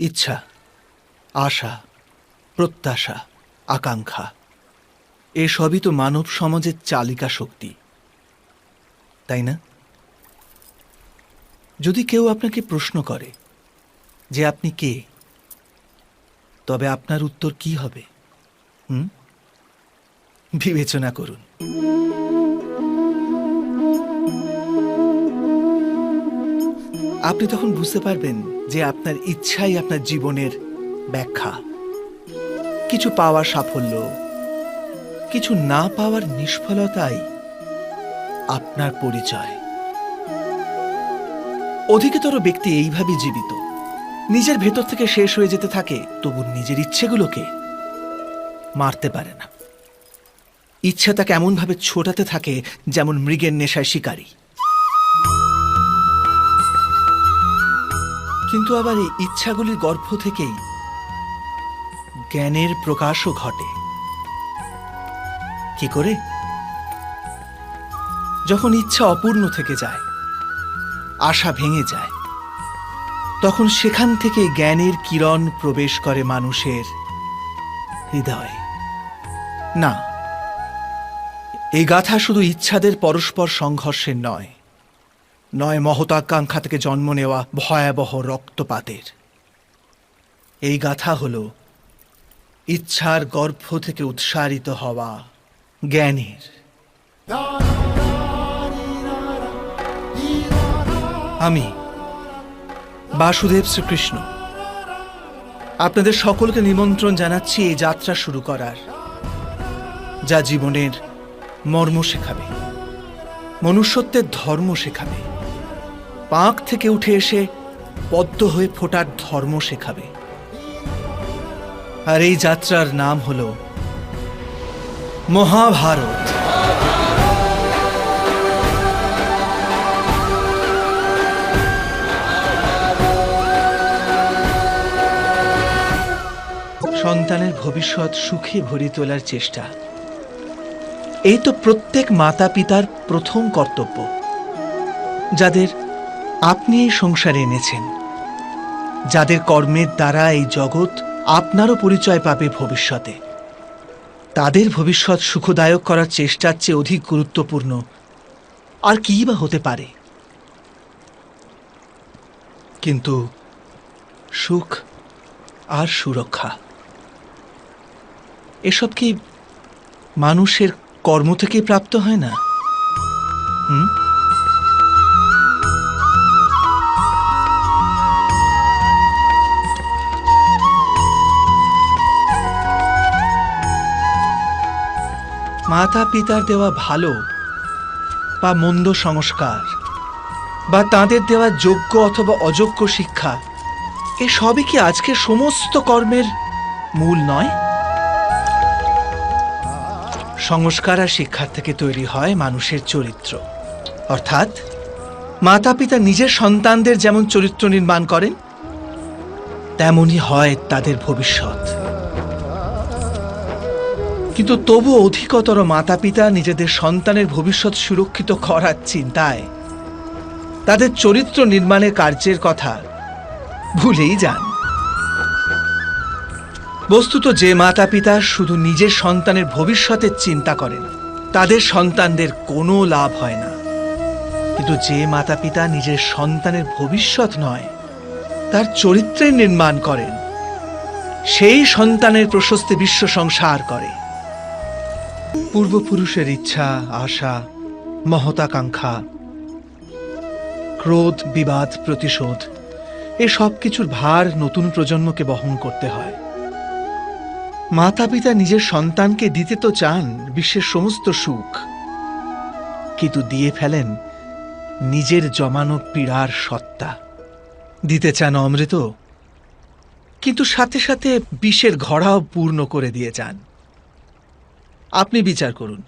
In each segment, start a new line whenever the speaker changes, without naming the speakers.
ইচ্ছা, আশা, প্রত্যাশা, আকাঙ্ক্ষা এসবই তো মানব সমাজের চালিকা শক্তি, তাই না? যদি কেউ আপনাকে প্রশ্ন করে যে আপনি কে, তবে আপনার উত্তর কি হবে? বিবেচনা করুন। আপনি তখন বুঝতে পারবেন যে আপনার ইচ্ছাই আপনার জীবনের ব্যাখ্যা। কিছু পাওয়ার সাফল্য, কিছু না পাওয়ার নিষ্ফলতাই আপনার পরিচয়। অধিকতর ব্যক্তি এইভাবে জীবিত, নিজের ভেতর থেকে শেষ হয়ে যেতে থাকে, তবু নিজের ইচ্ছেগুলোকে মারতে পারে না। ইচ্ছা তাকে এমনভাবে ছোটাতে থাকে যেমন মৃগের নেশায় শিকারী। কিন্তু আবার এই ইচ্ছাগুলির গর্ভ থেকেই জ্ঞানের প্রকাশও ঘটে। কি করে? যখন ইচ্ছা অপূর্ণ থেকে যায়, আশা ভেঙে যায়, তখন সেখান থেকে জ্ঞানের কিরণ প্রবেশ করে মানুষের হৃদয়ে। না, এই গাথা শুধু ইচ্ছাদের পরস্পর সংঘর্ষের নয়, নয় মহতাকাঙ্ক্ষা থেকে জন্ম নেওয়া ভয়াবহ রক্তপাতের। এই গাথা হল ইচ্ছার গর্ভ থেকে উৎসারিত হওয়া জ্ঞানের। আমি বাসুদেব শ্রীকৃষ্ণ আপনাদের সকলকে নিমন্ত্রণ জানাচ্ছি এই যাত্রা শুরু করার, যা জীবনের মর্ম শেখাবে, মনুষ্যত্বের ধর্ম শেখাবে, পাঁক থেকে উঠে এসে পদ্ম হয়ে ফোটার ধর্ম শেখাবে। আর এই যাত্রার নাম হল মহাভারত। সন্তানের ভবিষ্যৎ সুখে ভরি তোলার চেষ্টা, এই তো প্রত্যেক মাতা পিতার প্রথম কর্তব্য। যাদের আপনি এই সংসারে এনেছেন, যাদের কর্মের দ্বারা এই জগৎ আপনারও পরিচয় পাবে ভবিষ্যতে, তাদের ভবিষ্যৎ সুখদায়ক করার চেষ্টার চেয়ে অধিক গুরুত্বপূর্ণ আর কি বা হতে পারে? কিন্তু সুখ আর সুরক্ষা, এসব কি মানুষের কর্ম থেকে প্রাপ্ত হয় না? মাতা পিতার দেওয়া ভালো বা মন্দ সংস্কার, বা তাঁদের দেওয়া যোগ্য অথবা অযোগ্য শিক্ষা, এ সবই কি আজকের সমস্ত কর্মের মূল নয়? সংস্কার আর শিক্ষার থেকে তৈরি হয় মানুষের চরিত্র। অর্থাৎ মাতা পিতা নিজের সন্তানদের যেমন চরিত্র নির্মাণ করেন, তেমনই হয় তাদের ভবিষ্যৎ। কিন্তু তবু অধিকতর মাতা পিতা নিজেদের সন্তানের ভবিষ্যৎ সুরক্ষিত করার চিন্তায় তাদের চরিত্র নির্মাণের কার্যের কথা ভুলেই যান। বস্তুত যে মাতা পিতা শুধু নিজের সন্তানের ভবিষ্যতের চিন্তা করেন, তাদের সন্তানদের কোনো লাভ হয় না। কিন্তু যে মাতা পিতা নিজের সন্তানের ভবিষ্যৎ নয়, তার চরিত্রের নির্মাণ করেন, সেই সন্তানের প্রশস্তি বিশ্ব সংসার করে। পূর্বপুরুষের ইচ্ছা, আশা, মহতাকাঙ্ক্ষা, ক্রোধ, বিবাদ, প্রতিশোধ, এ সব কিছুর ভার নতুন প্রজন্মকে বহন করতে হয়। মাতা পিতা নিজের সন্তানকে দিতে তো চান বিশ্বের সমস্ত সুখ, কিন্তু দিয়ে ফেলেন নিজের জমানো পীড়ার সত্তা। দিতে চান অমৃত, কিন্তু সাথে সাথে বিষের ঘড়াও পূর্ণ করে দিয়ে যান। আপনি বিচার করুন,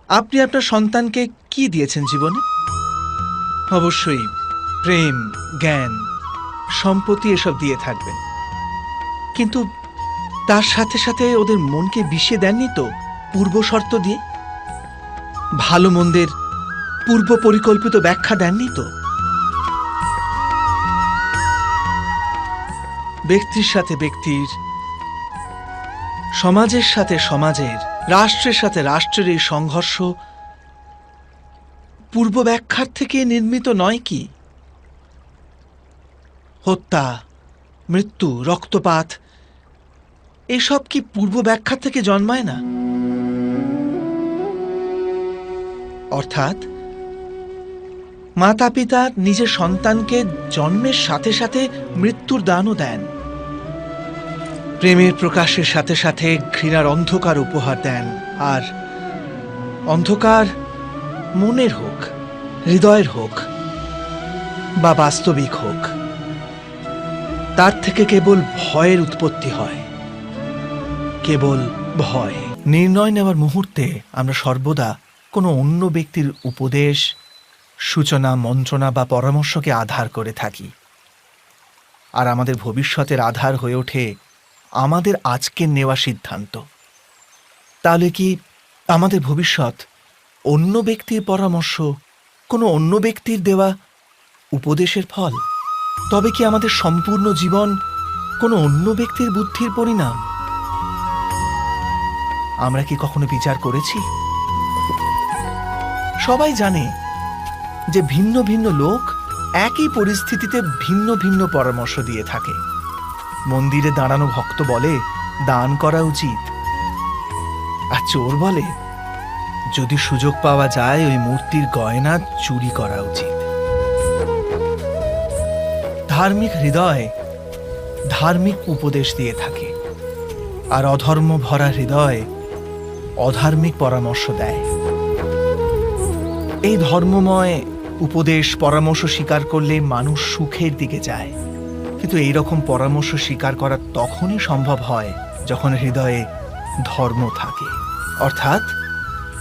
আপনি আপনার সন্তানকে কি দিয়েছেন জীবনে? অবশ্যই প্রেম, জ্ঞান, সম্পত্তি এসব দিয়ে থাকবেন, কিন্তু তার সাথে সাথে ওদের মনকে বিষে দেননি তো পূর্ব শর্ত দিয়ে? ভালো মন্দের পূর্ব পরিকল্পিত ব্যাখ্যা দেননি তো? ব্যক্তির সাথে ব্যক্তির, সমাজের সাথে সমাজের, রাষ্ট্রের সাথে রাষ্ট্রের এই সংঘর্ষ পূর্ব ব্যাখ্যার থেকে নির্মিত নয় কি? হত্যা, মৃত্যু, রক্তপাত এসব কি পূর্ব ব্যাখ্যা থেকে জন্মায় না? অর্থাৎ মাতা পিতা নিজের সন্তানকে জন্মের সাথে সাথে মৃত্যুর দানও দেন, প্রেমের প্রকাশের সাথে সাথে ঘৃণার অন্ধকার উপহার দেন। আর অন্ধকার মনের হোক, হৃদয়ের হোক বা বাস্তবিক হোক, তার থেকে কেবল ভয়ের উৎপত্তি হয়, কেবল ভয়। নির্ণয় নেওয়ার মুহূর্তে আমরা সর্বদা কোনো অন্য ব্যক্তির উপদেশ, সূচনা, মন্ত্রণা বা পরামর্শকে আধার করে থাকি। আর আমাদের ভবিষ্যতের আধার হয়ে ওঠে আমাদের আজকের নেওয়া সিদ্ধান্ত। তাহলে কি আমাদের ভবিষ্যৎ অন্য ব্যক্তির পরামর্শ, কোনো অন্য ব্যক্তির দেওয়া উপদেশের ফল? তবে কি আমাদের সম্পূর্ণ জীবন কোনো অন্য ব্যক্তির বুদ্ধির পরিণাম? আমরা কি কখনো বিচার করেছি? সবাই জানে যে ভিন্ন ভিন্ন লোক একই পরিস্থিতিতে ভিন্ন ভিন্ন পরামর্শ দিয়ে থাকে। মন্দিরে দাঁড়ানো ভক্ত বলে দান করা উচিত, আর চোর বলে যদি সুযোগ পাওয়া যায় ওই মূর্তির গয়না চুরি করা উচিত। ধার্মিক হৃদয় ধার্মিক উপদেশ দিয়ে থাকে, আর অধর্ম ভরা হৃদয় অধার্মিক পরামর্শ দেয়। এই ধর্মময় উপদেশ, পরামর্শ স্বীকার করলে মানুষ সুখের দিকে যায়। কিন্তু এই রকম পরামর্শ স্বীকার করা তখনই সম্ভব হয় যখন হৃদয়ে ধর্ম থাকে। অর্থাৎ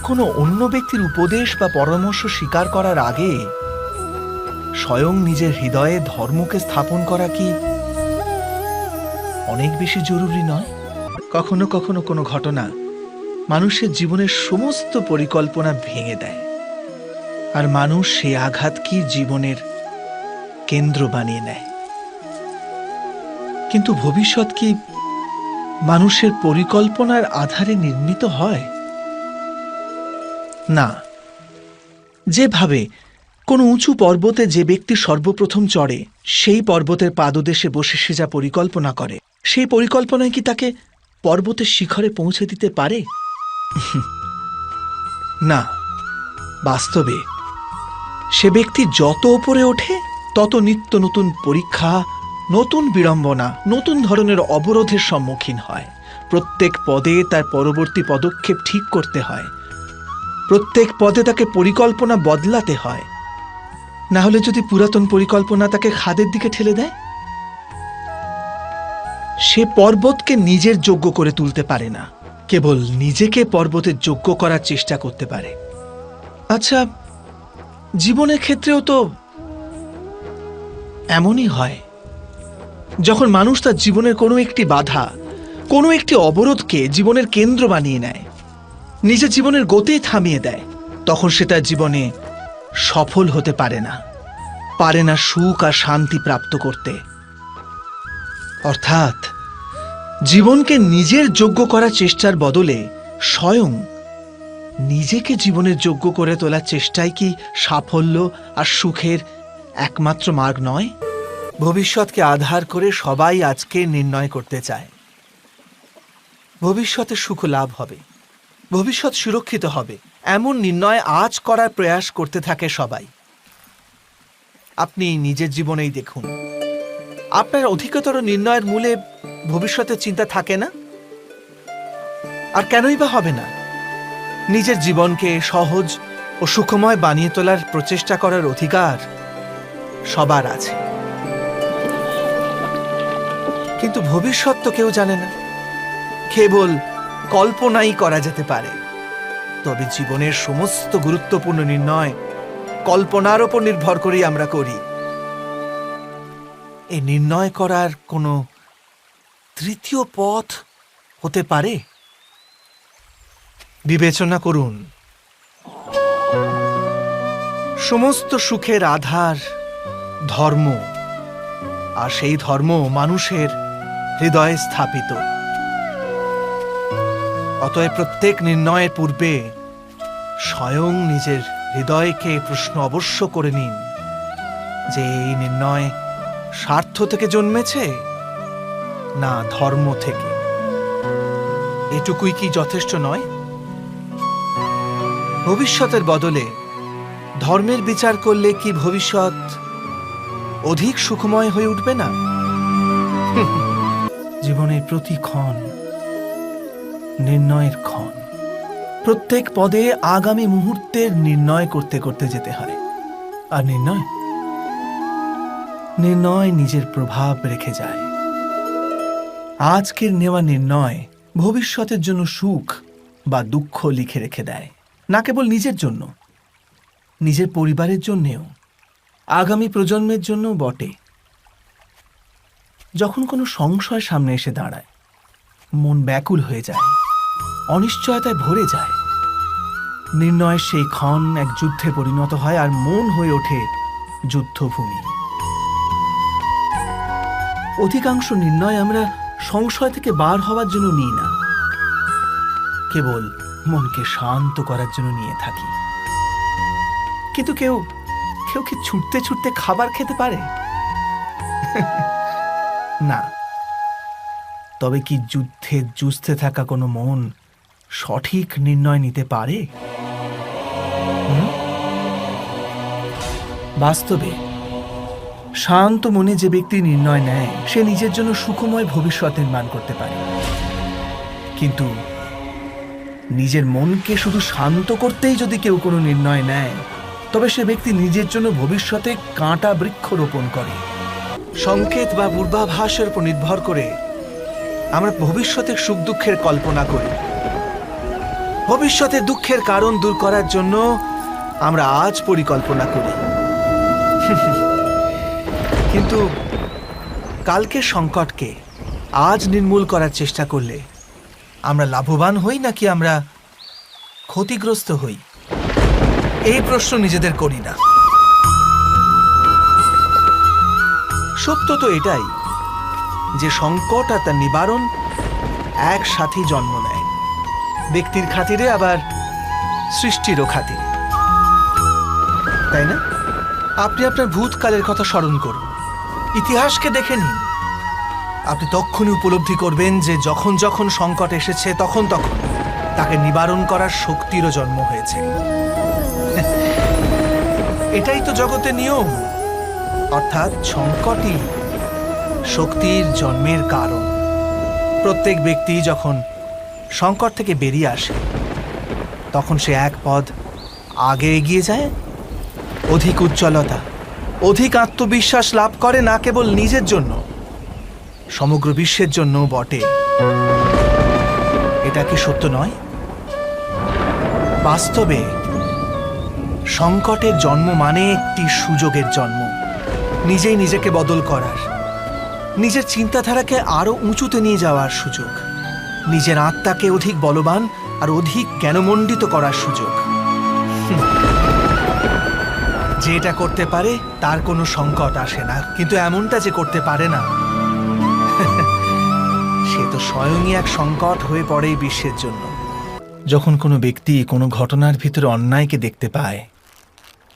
কোনো অন্য ব্যক্তির উপদেশ বা পরামর্শ স্বীকার করার আগে স্বয়ং নিজের হৃদয়ে ধর্মকে স্থাপন করা কি অনেক বেশি জরুরি নয়? কখনো কখনো কোনো ঘটনা মানুষের জীবনের সমস্ত পরিকল্পনা ভেঙে দেয়, আর মানুষ সেই আঘাতকে জীবনের কেন্দ্র বানিয়ে নেয়। কিন্তু ভবিষ্যৎ কি মানুষের পরিকল্পনার আধারে নির্মিত হয়? না। যেভাবে কোনো উঁচু পর্বতে যে ব্যক্তি সর্বপ্রথম চড়ে, সেই পর্বতের পাদদেশে বসে সে যা পরিকল্পনা করে, সেই পরিকল্পনায় কি তাকে পর্বতের শিখরে পৌঁছে দিতে পারে? না। বাস্তবে সে ব্যক্তি যত উপরে ওঠে তত নিত্য নতুন পরীক্ষা, নতুন বিড়ম্বনা, নতুন ধরনের অবরোধের সম্মুখীন হয়। প্রত্যেক পদে তার পরবর্তী পদক্ষেপ ঠিক করতে হয়, প্রত্যেক পদে তাকে পরিকল্পনা বদলাতে হয়। না হলে যদি পুরাতন পরিকল্পনা তাকে খাদের দিকে ঠেলে দেয়, সে পর্বতকে নিজের যোগ্য করে তুলতে পারে না, কেবল নিজেকে পর্বতের যোগ্য করার চেষ্টা করতে পারে। আচ্ছা, জীবনের ক্ষেত্রেও তো এমনই হয়। যখন মানুষ তার জীবনের কোনো একটি বাধা, কোনো একটি অবরোধকে জীবনের কেন্দ্র বানিয়ে নেয়, নিজের জীবনের গতি থামিয়ে দেয়, তখন সে তার জীবনে সফল হতে পারে না সুখ আর শান্তি প্রাপ্ত করতে। অর্থাৎ জীবনকে নিজের যোগ্য করার চেষ্টার বদলে স্বয়ং নিজেকে জীবনের যোগ্য করে তোলার চেষ্টাই কি সাফল্য আর সুখের একমাত্র মার্গ নয়? ভবিষ্যৎকে আধার করে সবাই আজকে নির্ণয় করতে চায় ভবিষ্যতে সুখ লাভ হবে, ভবিষ্যৎ সুরক্ষিত হবে, এমন নির্ণয় আজ করার প্রয়াস করতে থাকে সবাই। আপনি নিজের জীবনেই দেখুন, আপনার অধিকতর নির্ণয়ের মূলে ভবিষ্যতের চিন্তা থাকে না। আর কেনই বা হবে না? নিজের জীবনকে সহজ ও সুখময় বানিয়ে তোলার প্রচেষ্টা করার অধিকার সবার আছে। কিন্তু ভবিষ্যৎ তো কেউ জানে না, কেবল কল্পনাই করা যেতে পারে। তবে জীবনের সমস্ত গুরুত্বপূর্ণ নির্ণয় কল্পনার উপর নির্ভর করেই আমরা করি। এই নির্ণয় করার কোনো তৃতীয় পথ হতে পারে? বিবেচনা করুন, সমস্ত সুখের আধার ধর্ম, আর সেই ধর্ম মানুষের হৃদয়ে স্থাপিত। অতএব প্রত্যেক নির্ণয়ের পূর্বে স্বয়ং নিজের হৃদয়কে প্রশ্ন অবশ্য করে নিন যে এই নির্ণয় স্বার্থ থেকে জন্মেছে না ধর্ম থেকে। এটুকুই কি যথেষ্ট নয়? ভবিষ্যতের বদলে ধর্মের বিচার করলে কি ভবিষ্যৎ অধিক সুখময় হয়ে উঠবে না? জীবনের প্রতি ক্ষণ নির্ণয়ের ক্ষণ। প্রত্যেক পদে আগামী মুহূর্তের নির্ণয় করতে করতে যেতে হয়। আর নির্ণয় নিজের প্রভাব রেখে যায়। আজকের নেওয়া নির্ণয় ভবিষ্যতের জন্য সুখ বা দুঃখ লিখে রেখে দেয়, না কেবল নিজের জন্য, নিজের পরিবারের জন্যেও, আগামী প্রজন্মের জন্য বটে। যখন কোনো সংশয় সামনে এসে দাঁড়ায়, মন ব্যাকুল হয়ে যায়, অনিশ্চয়তায় ভরে যায়। নির্ণয়ের সেই ক্ষণ এক যুদ্ধে পরিণত হয় আর মন হয়ে ওঠে যুদ্ধভূমি। অধিকাংশ নির্ণয় আমরা সংশয় থেকে বার হওয়ার জন্য নিই না, কেবল মনকে শান্ত করার জন্য নিয়ে থাকি। কিন্তু কেউ কি ছুটতে ছুটতে খাবার খেতে পারে? না। তবে কি যুদ্ধে যুঝতে থাকা কোনো মন সঠিক নির্ণয় নিতে পারে? বাস্তবে শান্ত মনে যে ব্যক্তি নির্ণয় নেয় সে নিজের জন্য সুখময় ভবিষ্যৎ নির্মাণ করতে পারে। কিন্তু নিজের মনকে শুধু শান্ত করতেই যদি কেউ কোনো নির্ণয় নেয়, তবে সে ব্যক্তি নিজের জন্য ভবিষ্যতে কাঁটা বৃক্ষ রোপণ করে। সংকেত বা পূর্বাভাসের উপর নির্ভর করে আমরা ভবিষ্যতের সুখ দুঃখের কল্পনা করি। ভবিষ্যতের দুঃখের কারণ দূর করার জন্য আমরা আজ পরিকল্পনা করি। কিন্তু কালকের সংকটকে আজ নির্মূল করার চেষ্টা করলে আমরা লাভবান হই নাকি আমরা ক্ষতিগ্রস্ত হই? এই প্রশ্ন নিজেদের করি না। সত্য তো এটাই যে সংকট আর তার নিবারণ একসাথেই জন্ম নেয়, ব্যক্তির খাতিরে আবার সৃষ্টিরও খাতিরে, তাই না? আপনি আপনার ভূতকালের কথা স্মরণ করুন, ইতিহাসকে দেখে নিন। আপনি তখনই উপলব্ধি করবেন যে যখন যখন সংকট এসেছে তখন তখন তাকে নিবারণ করার শক্তিরও জন্ম হয়েছে। এটাই তো জগতের নিয়ম। অর্থাৎ সংকটই শক্তির জন্মের কারণ। প্রত্যেক ব্যক্তি যখন সংকট থেকে বেরিয়ে আসে তখন সে এক পদ আগে এগিয়ে যায়, অধিক উজ্জ্বলতা, অধিক আত্মবিশ্বাস লাভ করে, না কেবল নিজের জন্য, সমগ্র বিশ্বের জন্য বটে। এটা কি সত্য নয়? বাস্তবে সংকটের জন্ম মানে একটি সুযোগের জন্ম, নিজেই নিজেকে বদল করার, নিজের চিন্তাধারাকে আরো উঁচুতে নিয়ে যাওয়ার সুযোগ, নিজের আত্মাকে অধিক বলবান আর অধিক জ্ঞানমণ্ডিত করার সুযোগ। যে এটা করতে পারে তার কোনো সংকট আসে না, কিন্তু এমনটা যে করতে পারে না সে তো স্বয়ংই এক সংকট হয়ে পড়ে এই বিশ্বের জন্য। যখন কোনো ব্যক্তি কোনো ঘটনার ভিতরে অন্যায়কে দেখতে পায়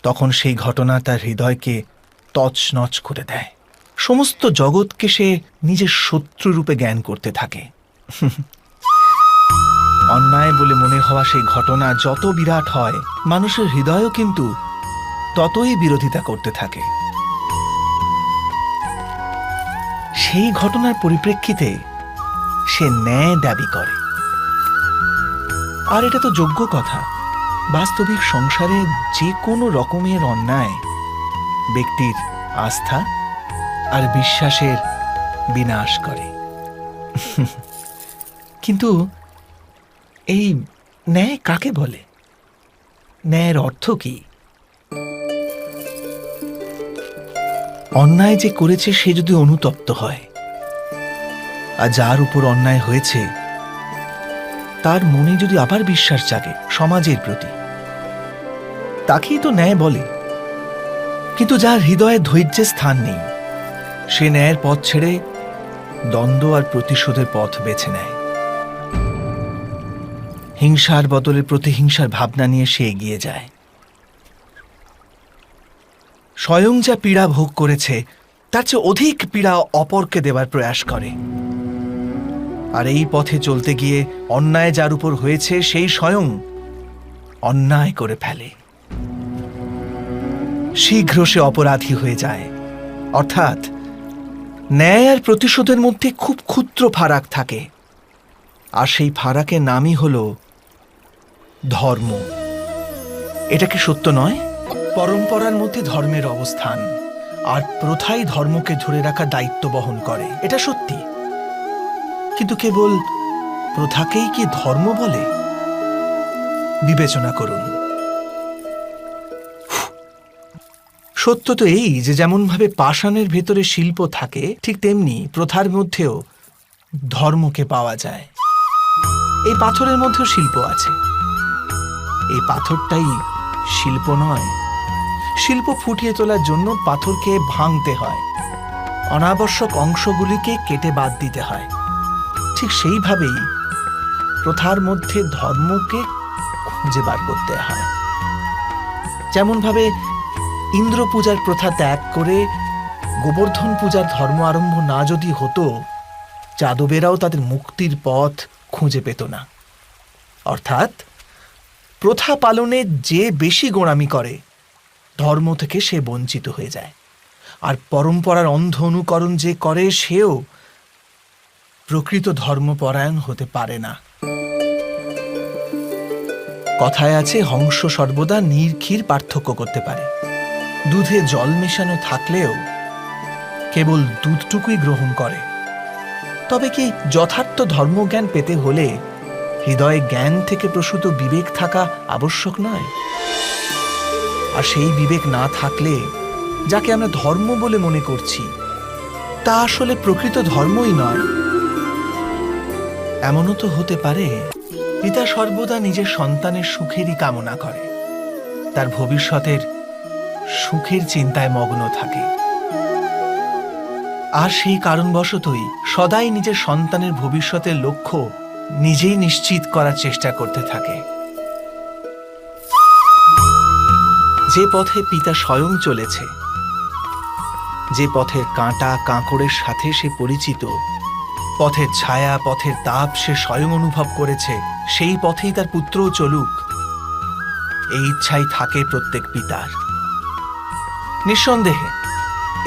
তখন সেই ঘটনা তার হৃদয়কে তছনছ করে দেয়। সমস্ত জগৎকে সে নিজের শত্রুরূপে জ্ঞান করতে থাকে। অন্যায় বলে মনে হওয়া সেই ঘটনা যত বিরাট হয়, মানুষের হৃদয়ও কিন্তু ততই বিরোধিতা করতে থাকে। সেই ঘটনার পরিপ্রেক্ষিতে সে ন্যায় দাবি করে। আর এটা তো যোগ্য কথা। বাস্তবিক সংসারে যে কোনো রকমের অন্যায় ব্যক্তির আস্থা আর বিশ্বাসের বিনাশ করে। কিন্তু এই ন্যায় কাকে বলে? ন্যায়ের অর্থ কি? অন্যায় যে করেছে সে যদি অনুতপ্ত হয়, আর যার উপর অন্যায় হয়েছে তার মনে যদি আবার বিশ্বাস জাগে সমাজের প্রতি, তাকেই তো ন্যায় বলে। কিন্তু যার হৃদয়ে ধৈর্যের স্থান নেই, সে ন্যায়ের পথ ছেড়ে দ্বন্দ্ব আর প্রতিশোধের পথ বেছে নেয়। হিংসার বদলে প্রতিহিংসার ভাবনা নিয়ে সে এগিয়ে যায়। স্বয়ং যা পীড়া ভোগ করেছে তার চেয়ে অধিক পীড়া অপরকে দেবার প্রয়াস করে। আর এই পথে চলতে গিয়ে অন্যায় যার উপর হয়েছে সেই স্বয়ং অন্যায় করে ফেলে। শীঘ্র সে অপরাধী হয়ে যায়। অর্থাৎ ন্যায় আর প্রতিশোধের মধ্যে খুব ক্ষুদ্র ফারাক থাকে, আর সেই ফারাকের নামই হল ধর্ম। এটা কি সত্য নয়? পরম্পরার মধ্যে ধর্মের অবস্থান, আর প্রথাই ধর্মকে ধরে রাখার দায়িত্ব বহন করে, এটা সত্যি। কিন্তু কেবল প্রথাকেই কি ধর্ম বলে? বিবেচনা করুন। সত্য তো এই যে যেমন ভাবে পাষাণের ভেতরে শিল্প থাকে, ঠিক তেমনি প্রথার মধ্যেও ধর্মকে পাওয়া যায়। এই পাথরের মধ্যেও শিল্প আছে। এই পাথরটাই শিল্প নয়। শিল্প ফুটিয়ে তোলার জন্য পাথরকে ভাঙতে হয়, অনাবশ্যক অংশগুলিকে কেটে বাদ দিতে হয়। ঠিক সেইভাবেই প্রথার মধ্যে ধর্মকে খুঁজে বার করতে হয়। যেমনভাবে ইন্দ্র পূজার প্রথা ত্যাগ করে গোবর্ধন পূজার ধর্ম আরম্ভ না যদি হতো, যাদবেরাও তাদের মুক্তির পথ খুঁজে পেত না। অর্থাৎ প্রথা পালনে যে বেশি গোঁড়ামি করে, ধর্ম থেকে সে বঞ্চিত হয়ে যায়। আর পরম্পরার অন্ধ অনুকরণ যে করে, সেও প্রকৃত ধর্মপরায়ণ হতে পারে না। কথায় আছে, হংস সর্বদা নীর ক্ষীর পার্থক্য করতে পারে। দুধে জল মেশানো থাকলেও কেবল দুধটুকুই গ্রহণ করে। তবে কি যথার্থ ধর্মজ্ঞান পেতে হলে হৃদয়ে জ্ঞান থেকে প্রসূত বিবেক থাকা আবশ্যক নয়? আর সেই বিবেক না থাকলে যাকে আমরা ধর্ম বলে মনে করছি, তা আসলে প্রকৃত ধর্মই নয়। এমনও তো হতে পারে পিতা সর্বদা নিজের সন্তানের সুখেরই কামনা করে, তার ভবিষ্যতের সুখের চিন্তায় মগ্ন থাকে, আর সেই কারণবশতই সদাই নিজের সন্তানের ভবিষ্যতের লক্ষ্য নিজেই নিশ্চিত করার চেষ্টা করতে থাকে। যে পথে পিতা স্বয়ং চলেছে, যে পথের কাঁটা কাঁকড়ের সাথে সে পরিচিত, পথের ছায়া পথের তাপ সে স্বয়ং অনুভব করেছে, সেই পথেই তার পুত্রও চলুক, এই ইচ্ছাই থাকে প্রত্যেক পিতার। নিঃসন্দেহে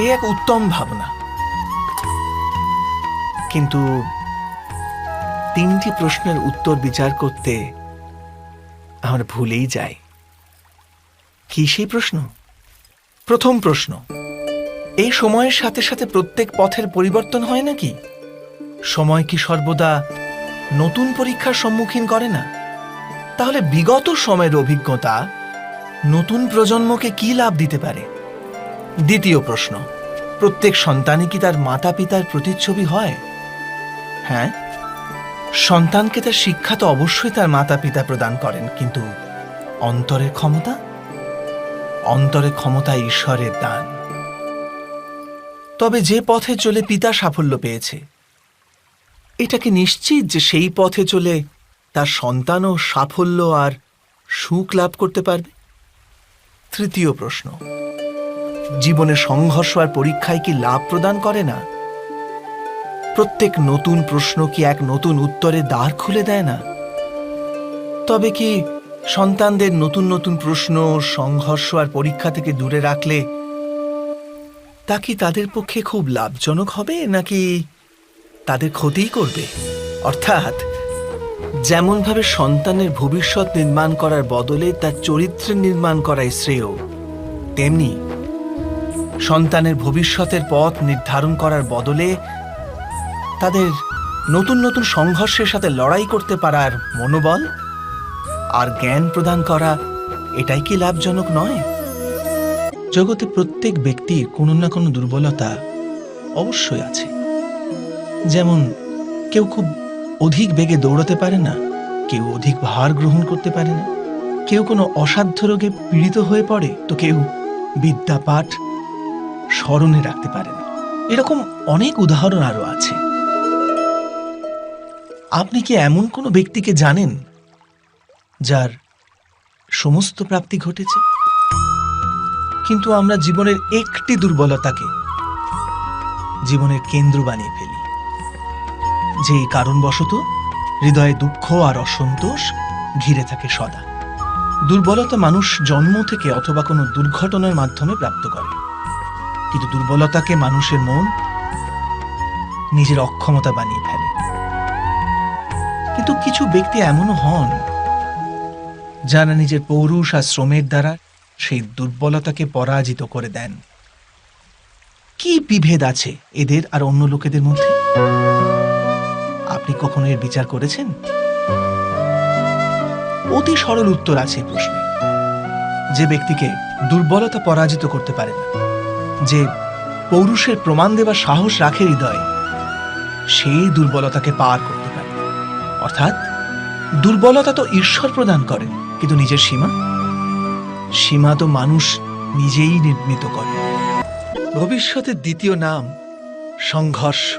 এ এক উত্তম ভাবনা। কিন্তু তিনটি প্রশ্নের উত্তর বিচার করতে আমরা ভুলেই যাই। কি সেই প্রশ্ন? প্রথম প্রশ্ন, এই সময়ের সাথে সাথে প্রত্যেক পথের পরিবর্তন হয় নাকি? সময় কি সর্বদা নতুন পরীক্ষার সম্মুখীন করে না? তাহলে বিগত সময়ের অভিজ্ঞতা নতুন প্রজন্মকে কি লাভ দিতে পারে? দ্বিতীয় প্রশ্ন, প্রত্যেক সন্তানই কি তার মাতা পিতার প্রতিচ্ছবি হয়? হ্যাঁ, সন্তানকে তার শিক্ষা তো অবশ্যই তার মাতা পিতা প্রদান করেন, কিন্তু অন্তরের ক্ষমতা? অন্তরের ক্ষমতা ঈশ্বরের দান। তবে যে পথে চলে পিতা সাফল্য পেয়েছে, এটা কি নিশ্চিত যে সেই পথে চলে তার সন্তানও সাফল্য আর সুখ লাভ করতে পারবে? তৃতীয় প্রশ্ন, জীবনে সংঘর্ষ আর পরীক্ষায় কি লাভ প্রদান করে না? প্রত্যেক নতুন প্রশ্ন কি এক নতুন উত্তরের দ্বার খুলে দেয় না? তবে কি সন্তানদের নতুন নতুন প্রশ্ন, সংঘর্ষ আর পরীক্ষা থেকে দূরে রাখলে তা কি তাদের পক্ষে খুব লাভজনক হবে, নাকি তাদের ক্ষতিই করবে? অর্থাৎ যেমনভাবে সন্তানের ভবিষ্যৎ নির্মাণ করার বদলে তার চরিত্রের নির্মাণ করাই শ্রেয়, তেমনি সন্তানের ভবিষ্যতের পথ নির্ধারণ করার বদলে তাদের নতুন নতুন সংঘর্ষের সাথে লড়াই করতে পারার মনোবল আর জ্ঞান প্রদান করা, এটাই কি লাভজনক নয়? জগতে প্রত্যেক ব্যক্তির কোনো না কোনো দুর্বলতা অবশ্যই আছে। যেমন কেউ খুব অধিক বেগে দৌড়াতে পারে না, কেউ অধিক ভার গ্রহণ করতে পারে না, কেউ কোনো অসাধ্য রোগে পীড়িত হয়ে পড়ে, তো কেউ বিদ্যাপাঠ স্মরণে রাখতে পারে না। এরকম অনেক উদাহরণ আরো আছে। আপনি কি এমন কোনো ব্যক্তিকে জানেন যার সমস্ত প্রাপ্তি ঘটেছে, কিন্তু আমরা জীবনের একটি দুর্বলতাকে জীবনের কেন্দ্র বানিয়ে ফেলি, যে কারণবশত হৃদয়ে দুঃখ আর অসন্তোষ ঘিরে থাকে সদা। দুর্বলতা মানুষ জন্ম থেকে অথবা কোনো দুর্ঘটনার মাধ্যমে প্রাপ্ত করে, কিন্তু দুর্বলতাকে মানুষের মন নিজের অক্ষমতা বানিয়ে ফেলে। কিন্তু কিছু ব্যক্তি এমনও হন যারা নিজের পৌরুষ আর শ্রমের দ্বারা সেই দুর্বলতাকে পরাজিত করে দেন। কি বিভেদ আছে এদের আর অন্য লোকেদের মধ্যে? আপনি কখনো এর বিচার করেছেন? অতি সরল উত্তর আছে এই প্রশ্নে। যে ব্যক্তিকে দুর্বলতা পরাজিত করতে পারে না, যে পৌরুষের প্রমাণ দেবার সাহস রাখে হৃদয়ে, সেই দুর্বলতাকে পার করতে পারে। অর্থাৎ দুর্বলতা তো ঈশ্বর প্রদান করেন, কিন্তু নিজের সীমা তো মানুষ নিজেই নির্মিত করে। ভবিষ্যতের দ্বিতীয় নাম সংঘর্ষ।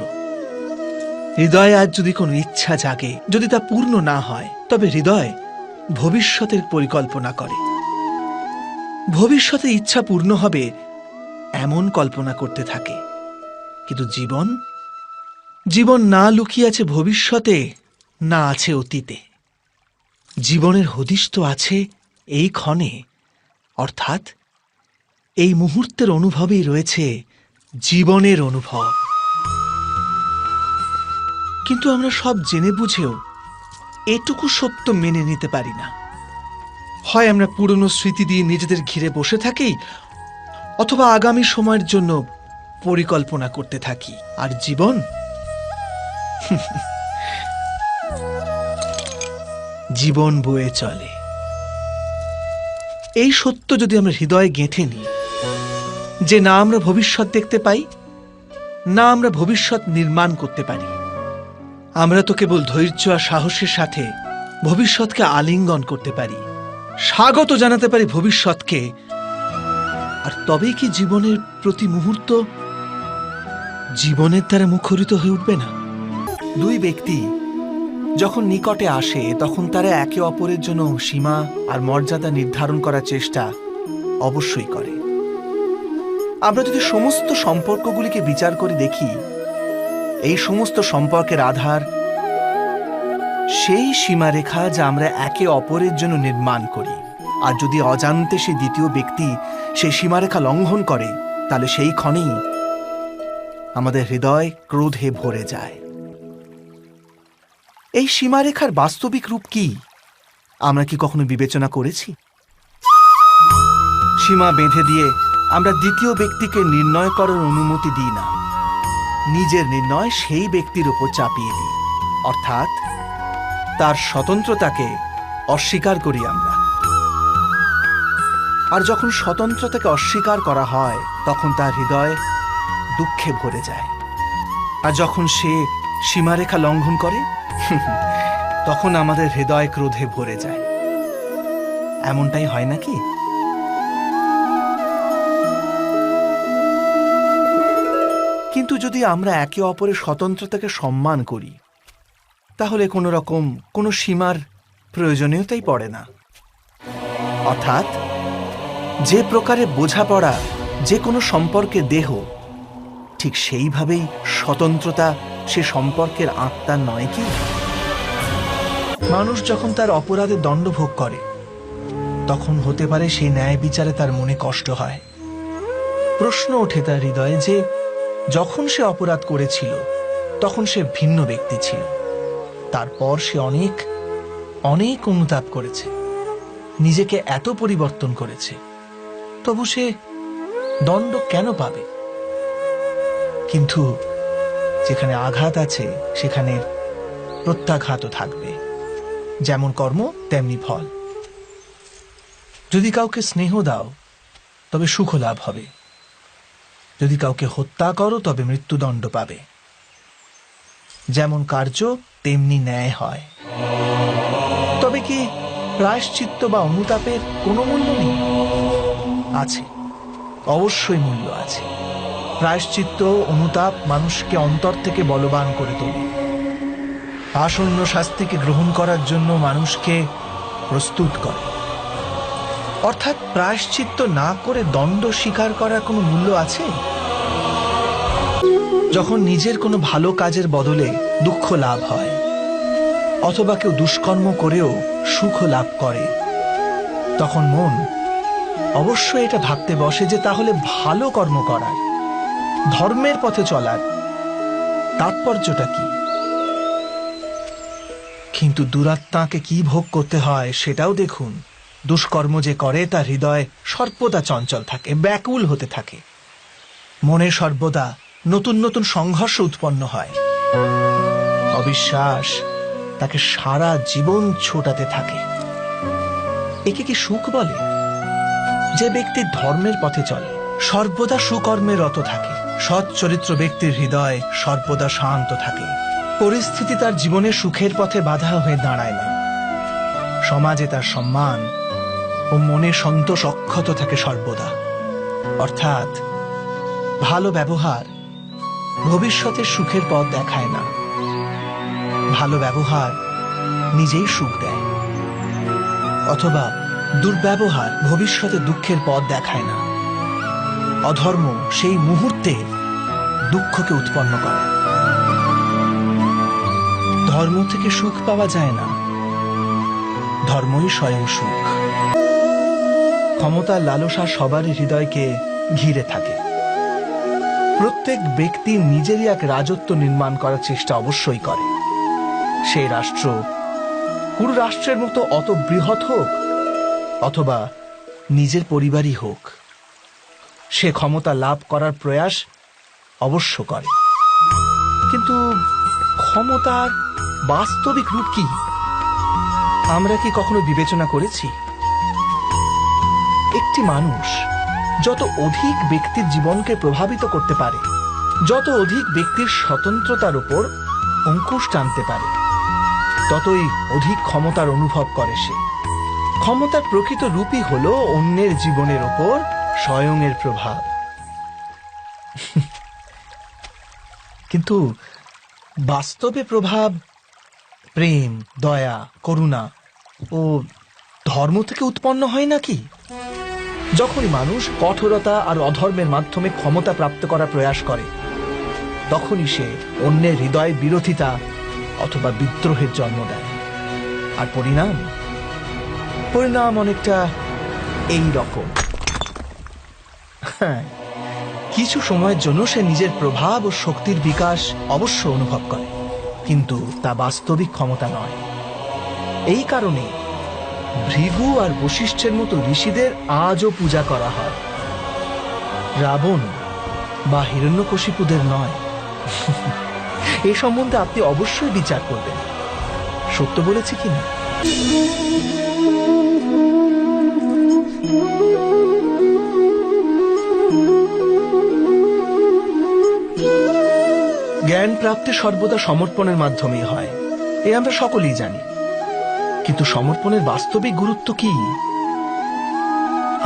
হৃদয়ে আজ যদি কোনো ইচ্ছা জাগে, যদি তা পূর্ণ না হয়, তবে হৃদয় ভবিষ্যতের পরিকল্পনা করে। ভবিষ্যতে ইচ্ছা পূর্ণ হবে এমন কল্পনা করতে থাকে, কিন্তু জীবন না লুকিয়ে আছে ভবিষ্যতে, না আছে অতীতে। জীবনের হদিশ তো আছে এই ক্ষণে, অর্থাৎ এই মুহূর্তের অনুভবেই রয়েছে জীবনের অনুভব। কিন্তু আমরা সব জেনে বুঝেও এটুকু সত্য মেনে নিতে পারি না। হয় আমরা পুরনো স্মৃতি দিয়ে নিজেদের ঘিরে বসে থাকি, অথবা আগামী সময়ের জন্য পরিকল্পনা করতে থাকি। আর জীবন বয়ে চলে। এই সত্য যদি আমরা হৃদয়ে গেঁথে নিই যে না আমরা ভবিষ্যৎ দেখতে পাই, না আমরা ভবিষ্যৎ নির্মাণ করতে পারি, আমরা তো কেবল ধৈর্য আর সাহসের সাথে ভবিষ্যৎকে আলিঙ্গন করতে পারি, স্বাগত জানাতে পারি ভবিষ্যৎকে। আর তবেই কি জীবনের প্রতি মুহূর্ত জীবনের দ্বারা মুখরিত হয়ে উঠবে না? দুই ব্যক্তি যখন নিকটে আসে, তখন তারা একে অপরের জন্য সীমা আর মর্যাদা নির্ধারণ করার চেষ্টা অবশ্যই করে। আমরা যদি সমস্ত সম্পর্কগুলিকে বিচার করে দেখি, এই সমস্ত সম্পর্কের আধার সেই সীমারেখা যা আমরা একে অপরের জন্য নির্মাণ করি। আর যদি অজান্তে সেই দ্বিতীয় ব্যক্তি সেই সীমারেখা লঙ্ঘন করে, তাহলে সেই ক্ষণেই আমাদের হৃদয় ক্রোধে ভরে যায়। এই সীমারেখার বাস্তবিক রূপ কি আমরা কি কখনো বিবেচনা করেছি? সীমা বেঁধে দিয়ে আমরা দ্বিতীয় ব্যক্তিকে নির্ণয় করার অনুমতি দিই না, নিজের নির্ণয় সেই ব্যক্তির উপর চাপিয়ে দিই। অর্থাৎ তার স্বতন্ত্রতাকে অস্বীকার করি আমরা। আর যখন স্বতন্ত্রতাকে অস্বীকার করা হয়, তখন তার হৃদয় দুঃখে ভরে যায়। আর যখন সে সীমারেখা লঙ্ঘন করে, তখন আমাদের হৃদয় ক্রোধে ভরে যায়। এমনটাই হয় নাকি? কিন্তু যদি আমরা একে অপরের স্বতন্ত্রতাকে সম্মান করি, তাহলে কোনো সীমার প্রয়োজনীয়তাই পড়ে না। অর্থাৎ যে প্রকারে বোঝাপড়া যে কোনো সম্পর্কের দেহ, ঠিক সেইভাবেই স্বতন্ত্রতা সে সম্পর্কের আত্মা নয় কি? মানুষ যখন তার অপরাধের দণ্ড ভোগ করে, তখন হতে পারে সেই ন্যায় বিচারে তার মনে কষ্ট হয়। প্রশ্ন ওঠে তার হৃদয়ে যে যখন সে অপরাধ করেছিল, তখন সে ভিন্ন ব্যক্তি ছিল। তারপর সে অনেক অনুতাপ করেছে, নিজেকে এত পরিবর্তন করেছে, তবু সে দণ্ড কেন পাবে? কিন্তু যেখানে আঘাত আছে, সেখানে প্রত্যাঘাতও থাকবে। যেমন কর্ম তেমনি ফল। যদি কাউকে স্নেহ দাও, তবে সুখ লাভ হবে। যদি কাউকে হত্যা করো, তবে মৃত্যুদণ্ড পাবে। যেমন কার্য তেমনি ন্যায় হয়। তবে কি প্রায়শ্চিত্ত বা অনুতাপের কোনো মূল্য নেই? আছে, অবশ্যই মূল্য আছে। প্রায়শ্চিত্ত অনুতাপ মানুষকে অন্তর থেকে বলবান করে তোলে। আসন্ন শাস্তিকে গ্রহণ করার জন্য মানুষকে প্রস্তুত করে। অর্থাৎ প্রায়শ্চিত্ত না করে দণ্ড স্বীকার করার কোনো মূল্য আছে? যখন নিজের কোনো ভালো কাজের বদলে দুঃখ লাভ হয়, অথবা কেউ দুষ্কর্ম করেও সুখ লাভ করে, তখন মন অবশ্যই এটা ভাবতে বসে যে তাহলে ভালো কর্ম করার, ধর্মের পথে চলার তাৎপর্যটা কি? কিন্তু দুরাত্মাকে কি ভোগ করতে হয় সেটাও দেখুন। দুষ্কর্ম যে করে তার হৃদয় সর্বদা চঞ্চল থাকে, ব্যাকুল হতে থাকে। মনে সর্বদা নতুন নতুন সংঘর্ষ উৎপন্ন হয়। অবিশ্বাস তাকে সারা জীবন ছোটাতে থাকে। একে কি সুখ বলে? যে ব্যক্তি ধর্মের পথে চলে, সর্বদা সুকর্মে রত থাকে, সৎ চরিত্র ব্যক্তির হৃদয় সর্বদা শান্ত থাকে। পরিস্থিতি তার জীবনে সুখের পথে বাধা হয়ে দাঁড়ায় না। সমাজে তার সম্মান ও মনে সন্তোষ অক্ষত থাকে সর্বদা। অর্থাৎ ভালো ব্যবহার ভবিষ্যতের সুখের পথ দেখায় না, ভালো ব্যবহার নিজেই সুখ দেয়। অথবা দুর্ব্যবহার ভবিষ্যতে দুঃখের পথ দেখায় না, অধর্ম সেই মুহূর্তে দুঃখকে উৎপন্ন করে। ধর্ম থেকে সুখ পাওয়া যায় না, ধর্মই স্বয়ং সুখ। ক্ষমতার লালসা সবারই হৃদয়কে ঘিরে থাকে। প্রত্যেক ব্যক্তি নিজেরই এক রাজত্ব নির্মাণ করার চেষ্টা অবশ্যই করে। সেই রাষ্ট্র পুরো রাষ্ট্রের মতো অত বৃহৎ হোক, অথবা নিজের পরিবারই হোক, সে ক্ষমতা লাভ করার প্রয়াস অবশ্য করে। কিন্তু ক্ষমতার বাস্তবিক রূপ কি আমরা কি কখনো বিবেচনা করেছি? একটি মানুষ যত অধিক ব্যক্তির জীবনকে প্রভাবিত করতে পারে, যত অধিক ব্যক্তির স্বতন্ত্রতার উপর অঙ্কুশ টানতে পারে, ততই অধিক ক্ষমতার অনুভব করে সে। ক্ষমতার প্রকৃত রূপই হলো অন্যের জীবনের ওপর স্বয়ংের প্রভাব। কিন্তু বাস্তবে প্রভাব প্রেম, দয়া, করুণা ও ধর্ম থেকে উৎপন্ন হয় নাকি? যখনই মানুষ কঠোরতা আর অধর্মের মাধ্যমে ক্ষমতা প্রাপ্ত করার প্রয়াস করে, তখনই সে অন্যের হৃদয় বিরোধিতা অথবা বিদ্রোহের জন্ম দেয়। আর পরিণাম অনেকটা এই রকম। হ্যাঁ, কিছু সময়ের জন্য সে নিজের প্রভাব ও শক্তির বিকাশ অবশ্য অনুভব করে, কিন্তু তা বাস্তবিক ক্ষমতা নয়। এই কারণে ভৃগু আর বশিষ্ঠের মতো ঋষিদের আজও পূজা করা হয়, রাবণ বা হিরণ্যকশিপুদের নয়। এ সম্বন্ধে আপনি অবশ্যই বিচার করবেন, সত্য বলেছি কিনা। জ্ঞান প্রাপ্তি সর্বদা সমর্পণের মাধ্যমেই হয়, এ আমরা সকলেই জানি। কিন্তু সমর্পণের বাস্তবিক গুরুত্ব কি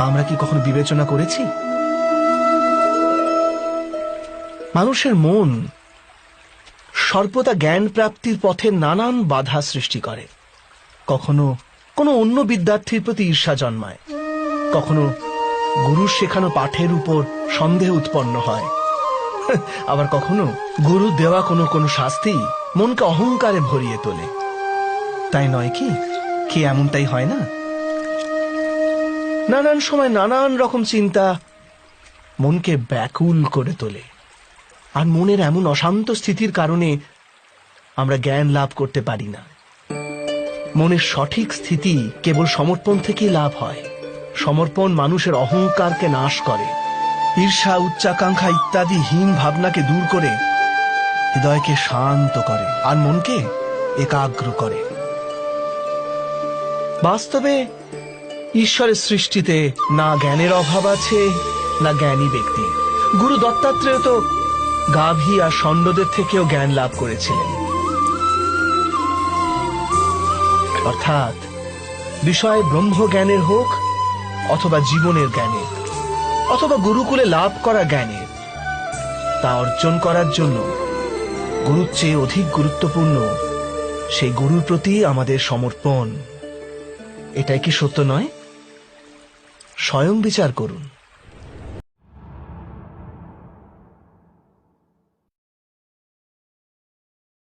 আমরা কি কখনো বিবেচনা করেছি? মানুষের মন সর্বদা জ্ঞান প্রাপ্তির পথে নানান বাধা সৃষ্টি করে। কখনো কোনো অন্য বিদ্যার্থীর প্রতি ঈর্ষা জন্মায়, কখনো গুরুর শেখানো পাঠের উপর সন্দেহ উৎপন্ন হয়, আবার কখনো গুরু দেওয়া কোনো শাস্তি মনকে অহংকারে ভরিয়ে তোলে। তাই নয় কি? কে এমনটাই হয় না? নানান সময় নানান রকম চিন্তা মনকে ব্যাকুল করে তোলে, আর মনের এমন অশান্ত স্থিতির কারণে আমরা জ্ঞান লাভ করতে পারি না। মনের সঠিক স্থিতি কেবল সমর্পণ থেকেই লাভ হয়। সমর্পণ মানুষের অহংকারকে নাশ করে, ঈর্ষা, উচ্চাকাঙ্ক্ষা ইত্যাদি হীন ভাবনাকে দূর করে হৃদয়কে শান্ত করে আর মনকে একাগ্র করে। বাস্তবে ঈশ্বরের সৃষ্টিতে না জ্ঞানের অভাব আছে, না জ্ঞানী ব্যক্তি। গুরু দত্তাত্রেয় তো গাভী আর ষণ্ডদের থেকেও জ্ঞান লাভ করেছিলেন। অর্থাৎ বিষয় ব্রহ্ম জ্ঞানের হোক, অথবা জীবনের জ্ঞানের, অথবা গুরুকুলে লাভ করা জ্ঞানের, তা অর্জন করার জন্য গুরুর চেয়ে অধিক গুরুত্বপূর্ণ
সেই গুরুর প্রতি আমাদের সমর্পণ, এটাই কি সত্য নয়? স্বয়ং বিচার করুন।